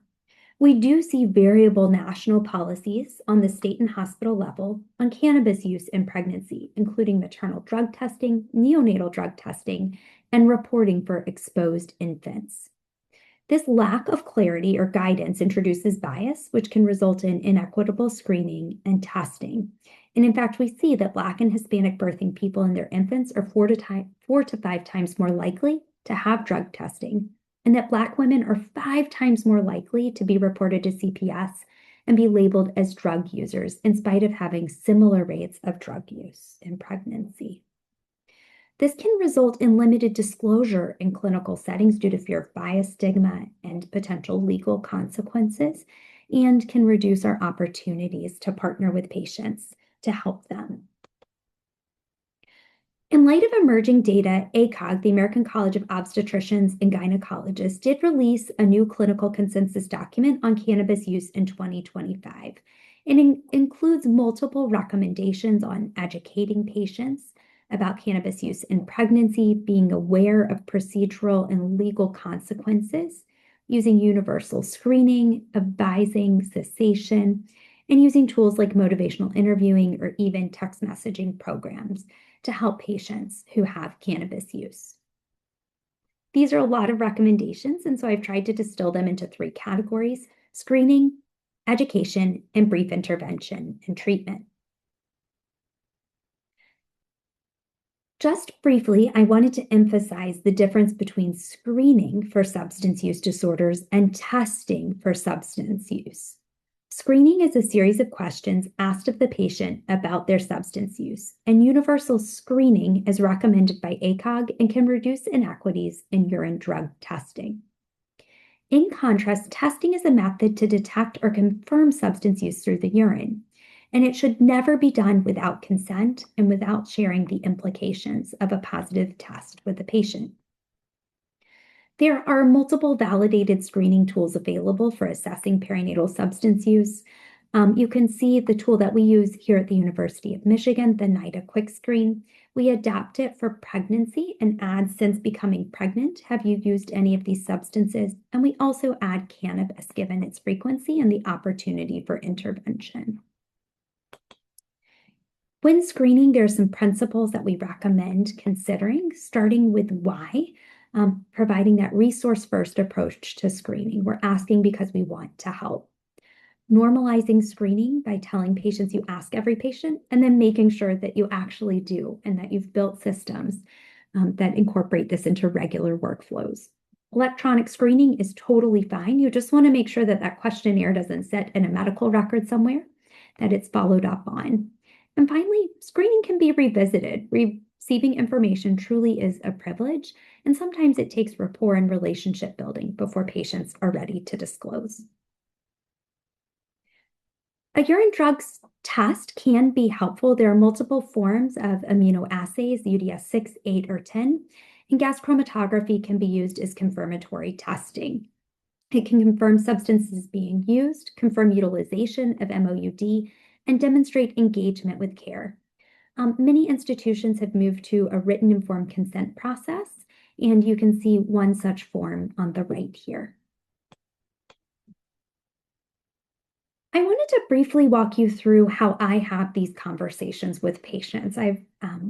We do see variable national policies on the state and hospital level on cannabis use in pregnancy, including maternal drug testing, neonatal drug testing, and reporting for exposed infants. This lack of clarity or guidance introduces bias, which can result in inequitable screening and testing. And in fact, we see that Black and Hispanic birthing people and their infants are 4 to 5 times more likely to have drug testing, and that Black women are 5 times more likely to be reported to CPS and be labeled as drug users, in spite of having similar rates of drug use in pregnancy. This can result in limited disclosure in clinical settings due to fear of bias, stigma, and potential legal consequences, and can reduce our opportunities to partner with patients to help them. In light of emerging data, ACOG, the American College of Obstetricians and Gynecologists, did release a new clinical consensus document on cannabis use in 2025. It includes multiple recommendations on educating patients about cannabis use in pregnancy, being aware of procedural and legal consequences, using universal screening, advising cessation, and using tools like motivational interviewing or even text messaging programs to help patients who have cannabis use. These are a lot of recommendations, and so I've tried to distill them into 3 categories: screening, education, and brief intervention and treatment. Just briefly, I wanted to emphasize the difference between screening for substance use disorders and testing for substance use. Screening is a series of questions asked of the patient about their substance use, and universal screening is recommended by ACOG and can reduce inequities in urine drug testing. In contrast, testing is a method to detect or confirm substance use through the urine, and it should never be done without consent and without sharing the implications of a positive test with the patient. There are multiple validated screening tools available for assessing perinatal substance use. You can see the tool that we use here at the University of Michigan, the NIDA Quick Screen. We adapt it for pregnancy and add since becoming pregnant. Have you used any of these substances? And we also add cannabis given its frequency and the opportunity for intervention. When screening, there are some principles that we recommend considering, starting with why. Providing that resource-first approach to screening. We're asking because we want to help. Normalizing screening by telling patients you ask every patient, and then making sure that you actually do, and that you've built systems that incorporate this into regular workflows. Electronic screening is totally fine. You just want to make sure that that questionnaire doesn't sit in a medical record somewhere, that it's followed up on. And finally, screening can be revisited. Receiving information truly is a privilege, and sometimes it takes rapport and relationship building before patients are ready to disclose. A urine drugs test can be helpful. There are multiple forms of immunoassays, UDS 6, 8, or 10, and gas chromatography can be used as confirmatory testing. It can confirm substances being used, confirm utilization of MOUD, and demonstrate engagement with care. Many institutions have moved to a written informed consent process, and you can see one such form on the right here. I wanted to briefly walk you through how I have these conversations with patients. I've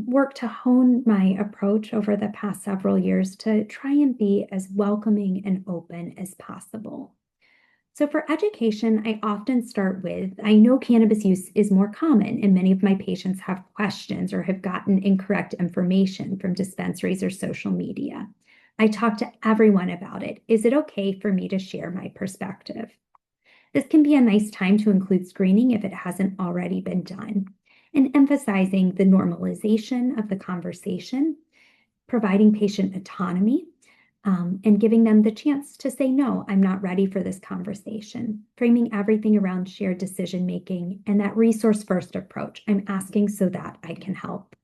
worked to hone my approach over the past several years to try and be as welcoming and open as possible. So for education, I often start with, I know cannabis use is more common, and many of my patients have questions or have gotten incorrect information from dispensaries or social media. I talk to everyone about it. Is it okay for me to share my perspective? This can be a nice time to include screening if it hasn't already been done, and emphasizing the normalization of the conversation, providing patient autonomy, and giving them the chance to say, no, I'm not ready for this conversation, framing everything around shared decision-making and that resource-first approach. I'm asking so that I can help.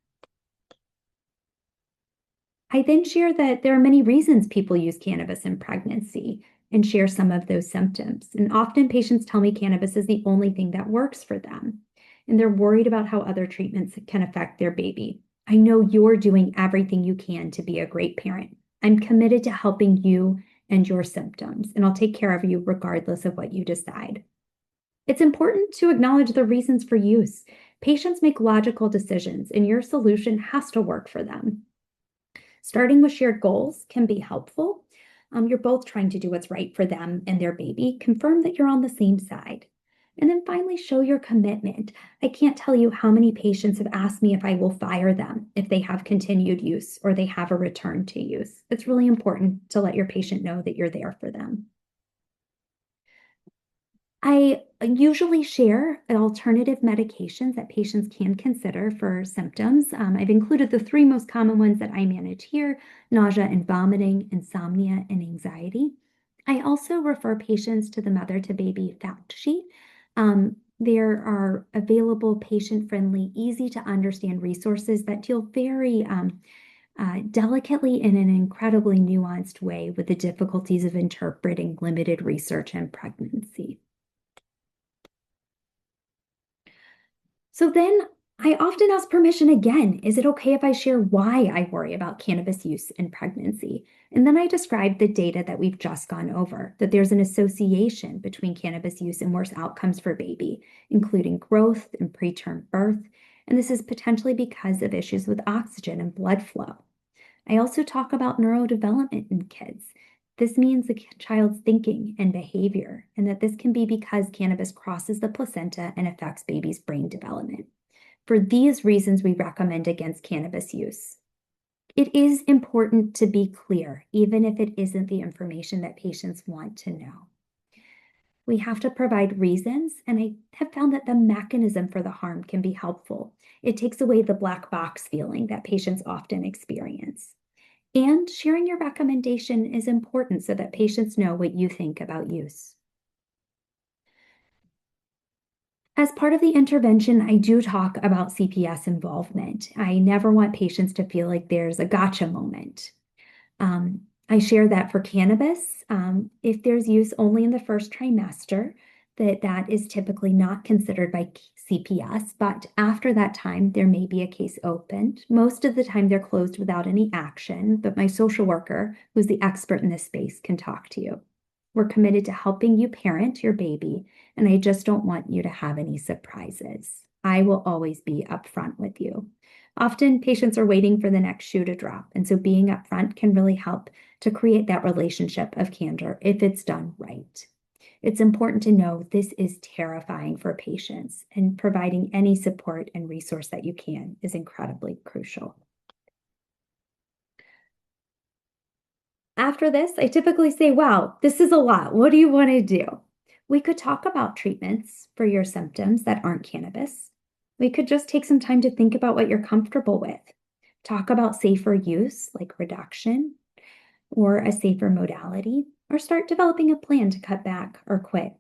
I then share that there are many reasons people use cannabis in pregnancy and share some of those symptoms. And often patients tell me cannabis is the only thing that works for them, and they're worried about how other treatments can affect their baby. I know you're doing everything you can to be a great parent. I'm committed to helping you and your symptoms, and I'll take care of you regardless of what you decide. It's important to acknowledge the reasons for use. Patients make logical decisions, and your solution has to work for them. Starting with shared goals can be helpful. You're both trying to do what's right for them and their baby. Confirm that you're on the same side. And then finally, show your commitment. I can't tell you how many patients have asked me if I will fire them if they have continued use or they have a return to use. It's really important to let your patient know that you're there for them. I usually share alternative medications that patients can consider for symptoms. I've included the 3 most common ones that I manage here: nausea and vomiting, insomnia, and anxiety. I also refer patients to the mother to baby fact sheet. There are available patient-friendly, easy to understand resources that deal very delicately in an incredibly nuanced way with the difficulties of interpreting limited research and pregnancy. So then I often ask permission again. Is it okay if I share why I worry about cannabis use in pregnancy? And then I describe the data that we've just gone over, that there's an association between cannabis use and worse outcomes for baby, including growth and preterm birth. And this is potentially because of issues with oxygen and blood flow. I also talk about neurodevelopment in kids. This means the child's thinking and behavior, and that this can be because cannabis crosses the placenta and affects baby's brain development. For these reasons, we recommend against cannabis use. It is important to be clear, even if it isn't the information that patients want to know. We have to provide reasons, and I have found that the mechanism for the harm can be helpful. It takes away the black box feeling that patients often experience. And sharing your recommendation is important so that patients know what you think about use. As part of the intervention, I do talk about CPS involvement. I never want patients to feel like there's a gotcha moment. I share that for cannabis, if there's use only in the first trimester, that is typically not considered by CPS, but after that time, there may be a case opened. Most of the time, they're closed without any action, but my social worker, who's the expert in this space, can talk to you. We're committed to helping you parent your baby, and I just don't want you to have any surprises. I will always be upfront with you. Often, patients are waiting for the next shoe to drop, and so being upfront can really help to create that relationship of candor if it's done right. It's important to know this is terrifying for patients, and providing any support and resource that you can is incredibly crucial. After this, I typically say, wow, this is a lot. What do you want to do? We could talk about treatments for your symptoms that aren't cannabis. We could just take some time to think about what you're comfortable with. Talk about safer use, like reduction, or a safer modality, or start developing a plan to cut back or quit.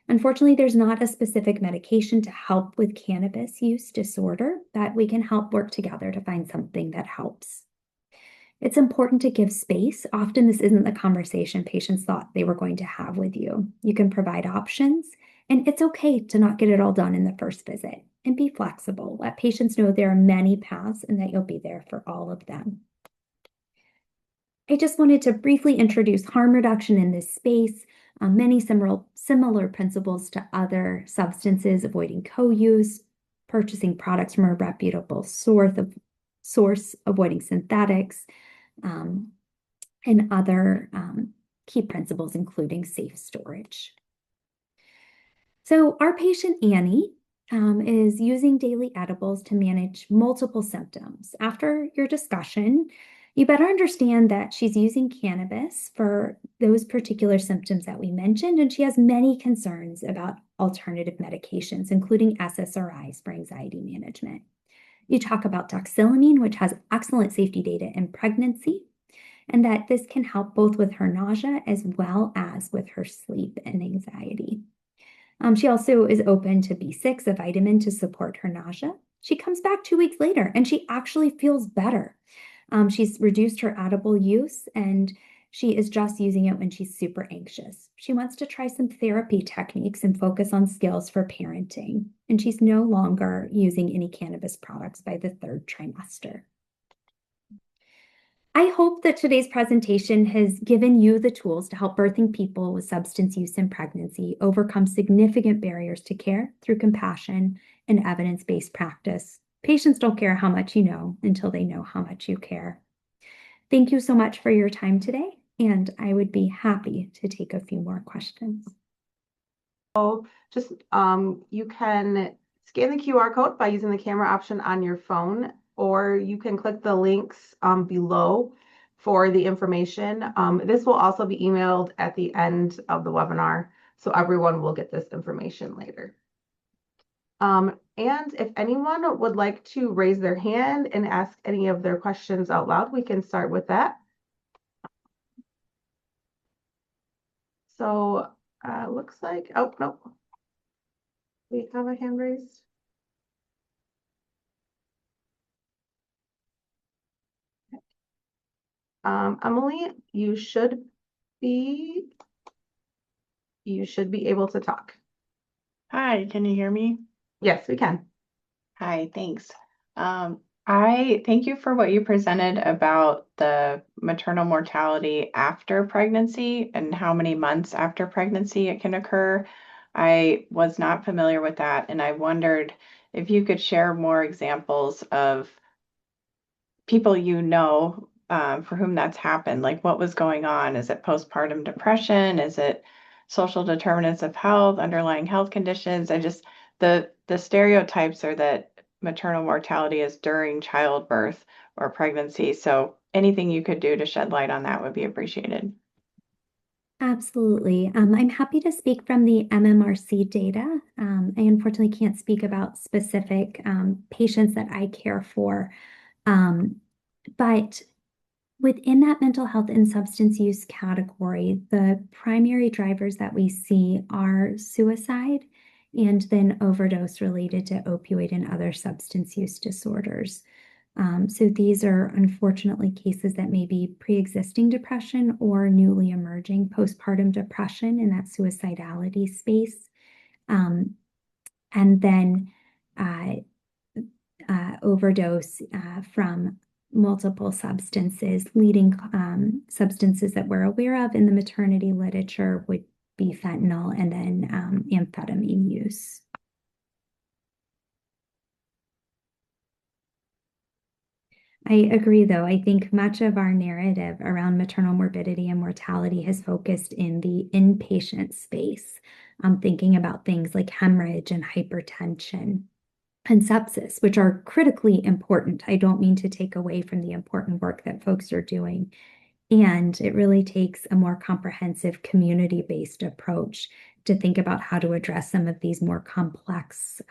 Unfortunately, there's not a specific medication to help with cannabis use disorder, but we can help work together to find something that helps. It's important to give space. Often this isn't the conversation patients thought they were going to have with you. You can provide options, and it's okay to not get it all done in the first visit. And be flexible. Let patients know there are many paths and that you'll be there for all of them. I just wanted to briefly introduce harm reduction in this space. Many similar principles to other substances: avoiding co-use, purchasing products from a reputable source, avoiding synthetics, and other key principles, including safe storage. So our patient Annie is using daily edibles to manage multiple symptoms. After your discussion, you better understand that she's using cannabis for those particular symptoms that we mentioned, and she has many concerns about alternative medications, including SSRIs for anxiety management. You talk about doxylamine, which has excellent safety data in pregnancy, and that this can help both with her nausea as well as with her sleep and anxiety. She also is open to B6, a vitamin to support her nausea. She comes back 2 weeks later and she actually feels better. She's reduced her edible use, and she is just using it when she's super anxious. She wants to try some therapy techniques and focus on skills for parenting. And she's no longer using any cannabis products by the 3rd trimester. I hope that today's presentation has given you the tools to help birthing people with substance use in pregnancy overcome significant barriers to care through compassion and evidence-based practice. Patients don't care how much you know until they know how much you care. Thank you so much for your time today, and I would be happy to take a few more questions. Just you can scan the QR code by using the camera option on your phone, or you can click the links below for the information. This will also be emailed at the end of the webinar, so everyone will get this information later. And if anyone would like to raise their hand and ask any of their questions out loud, we can start with that. So looks like, oh, nope. We have a hand raised. Emily, you should be able to talk. Hi, can you hear me? Yes, we can. Hi, thanks. I thank you for what you presented about the maternal mortality after pregnancy and how many months after pregnancy it can occur. I was not familiar with that, and I wondered if you could share more examples of people for whom that's happened. Like, what was going on? Is it postpartum depression? Is it social determinants of health, underlying health conditions? The stereotypes are that maternal mortality is during childbirth or pregnancy. So anything you could do to shed light on that would be appreciated. Absolutely. I'm happy to speak from the MMRC data. I unfortunately can't speak about specific patients that I care for. But within that mental health and substance use category, the primary drivers that we see are suicide and then overdose related to opioid and other substance use disorders. So these are unfortunately cases that may be pre-existing depression or newly emerging postpartum depression in that suicidality space. And then overdose from multiple substances. Leading substances that we're aware of in the maternity literature would be fentanyl and then amphetamine use. I agree, though. I think much of our narrative around maternal morbidity and mortality has focused in the inpatient space, thinking about things like hemorrhage and hypertension and sepsis, which are critically important. I don't mean to take away from the important work that folks are doing. And it really takes a more comprehensive community-based approach to think about how to address some of these more complex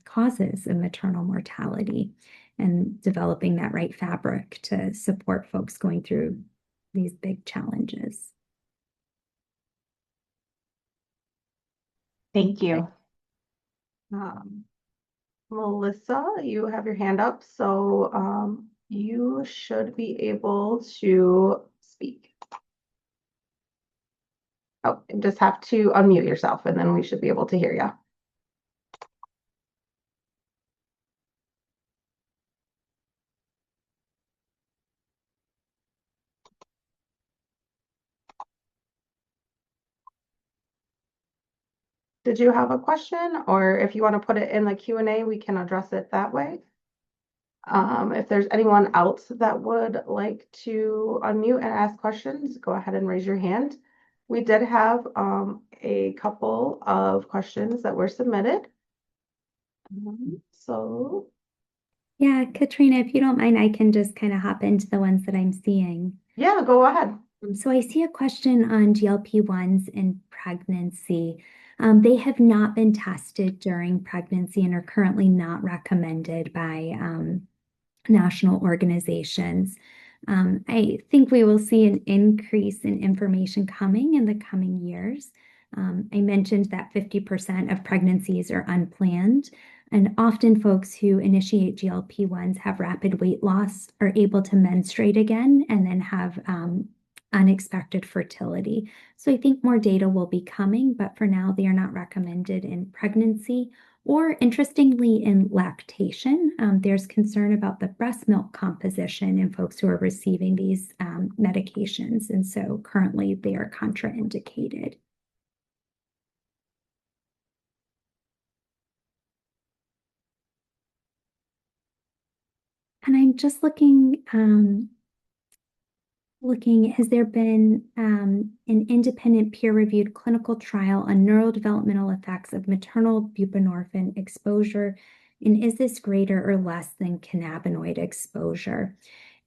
causes of maternal mortality and developing that right fabric to support folks going through these big challenges. Thank you. Melissa, you have your hand up, so you should be able to speak. Oh, you just have to unmute yourself and then we should be able to hear you. Did you have a question, or if you want to put it in the Q&A, we can address it that way. If there's anyone else that would like to unmute and ask questions, go ahead and raise your hand. We did have a couple of questions that were submitted. So yeah, Katrina, if you don't mind, I can just kind of hop into the ones that I'm seeing. yeah, go ahead. So I see a question on GLP-1s in pregnancy. They have not been tested during pregnancy and are currently not recommended by national organizations. I think we will see an increase in information coming in the coming years. I mentioned that 50% of pregnancies are unplanned, and often folks who initiate GLP-1s have rapid weight loss, are able to menstruate again, and then have unexpected fertility. So I think more data will be coming, but for now, they are not recommended in pregnancy or, interestingly, in lactation. There's concern about the breast milk composition in folks who are receiving these medications, and so currently they are contraindicated. And I'm just looking, has there been an independent peer-reviewed clinical trial on neurodevelopmental effects of maternal buprenorphine exposure? And is this greater or less than cannabinoid exposure?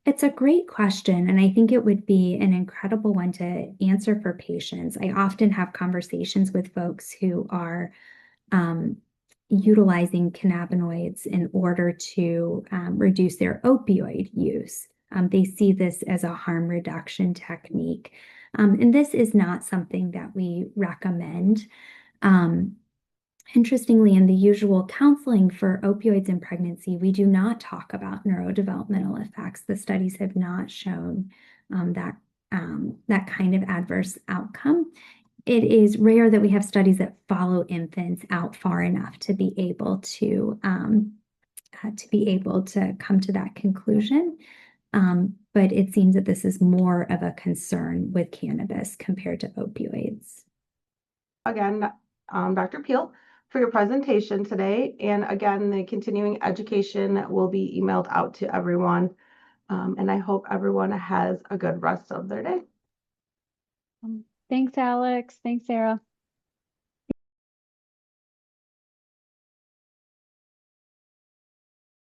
It's a great question, and I think it would be an incredible one to answer for patients. I often have conversations with folks who are utilizing cannabinoids in order to reduce their opioid use. They see this as a harm reduction technique. And this is not something that we recommend. Interestingly, in the usual counseling for opioids in pregnancy, we do not talk about neurodevelopmental effects. The studies have not shown that kind of adverse outcome. It is rare that we have studies that follow infants out far enough to be able to come to that conclusion. But it seems that this is more of a concern with cannabis compared to opioids. Again, Dr. Peel, for your presentation today. And again, the continuing education will be emailed out to everyone. And I hope everyone has a good rest of their day. Thanks, Alex. Thanks, Sarah.